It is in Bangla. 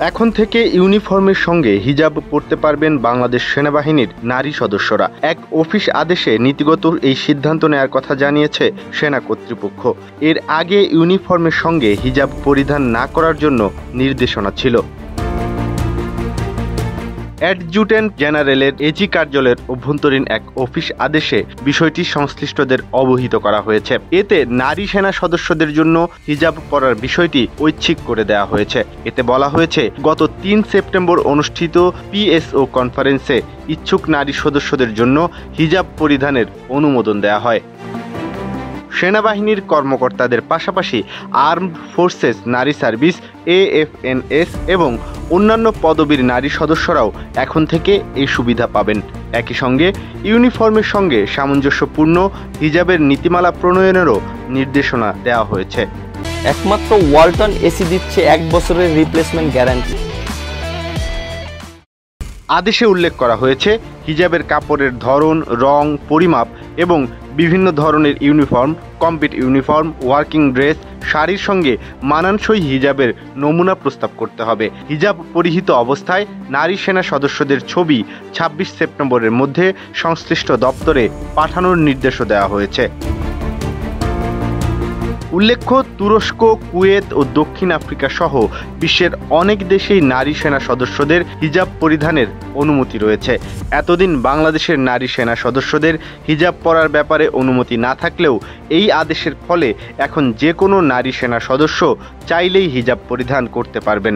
এখন থেকে ইউনিফর্মের সঙ্গে হিজাব পরতে পারবেন বাংলাদেশ সেনাবাহিনীর নারী সদস্যরা। এক অফিস আদেশে নীতিগত এই সিদ্ধান্ত নেওয়ার কথা জানিয়েছে সেনা কর্তৃপক্ষ। এর আগে ইউনিফর্মের সঙ্গে হিজাব পরিধান না করার জন্য নির্দেশনা ছিল। অ্যাডজুটেন্ট জেনারেলের এজি কার্যালয়ের অভ্যন্তরীণ এক অফিস আদেশে বিষয়টি সংশ্লিষ্টদের অবহিত করা হয়েছে। এতে নারী সেনা সদস্যদের জন্য হিজাব পরার বিষয়টি ঐচ্ছিক করে দেওয়া হয়েছে। এতে বলা হয়েছে, গত ৩ সেপ্টেম্বর অনুষ্ঠিত পিএসও কনফারেন্সে ইচ্ছুক নারী সদস্যদের জন্য হিজাব পরিধানের অনুমোদন দেওয়া হয়। সেনাবাহিনীর কর্মকর্তাদের পাশাপাশি আর্মড ফোর্সেস নারী সার্ভিস, AFNS এবং অন্যান্য পদবীর নারী সদস্যরাও এখন থেকে এই সুবিধা পাবেন। একই সঙ্গে ইউনিফর্মের সঙ্গে সামঞ্জস্যপূর্ণ হিজাবের নীতিমালা প্রণয়নেরও নির্দেশনা দেওয়া হয়েছে। একমাত্র ওয়ালটন এসি দিচ্ছে 1 বছরের রিপ্লেসমেন্ট গ্যারান্টি। আদেশে উল্লেখ করা হয়েছে, হিজাবের কাপড়ের ধরন, রং, পরিমাপ এবং বিভিন্ন ধরনের uniform, complete uniform, working dress, শাড়ির সঙ্গে মানানসই হিজাবের নমুনা প্রস্তাব করতে হবে। হিজাব পরিহিত অবস্থায় নারী সেনা সদস্যদের ছবি 26 সেপ্টেম্বরের মধ্যে সংশ্লিষ্ট দপ্তরে পাঠানোর নির্দেশও দেওয়া হয়েছে। উল্লেখ্য, তুরস্ক, কুয়েত ও দক্ষিণ আফ্রিকা সহ বিশ্বের অনেক দেশেই নারী সেনা সদস্যদের হিজাব পরিধানের অনুমতি রয়েছে। এতদিন বাংলাদেশের নারী সেনা সদস্যদের হিজাব পরার ব্যাপারে অনুমতি না থাকলেও এই আদেশের ফলে এখন যে কোনো নারী সেনা সদস্য চাইলেই হিজাব পরিধান করতে পারবেন।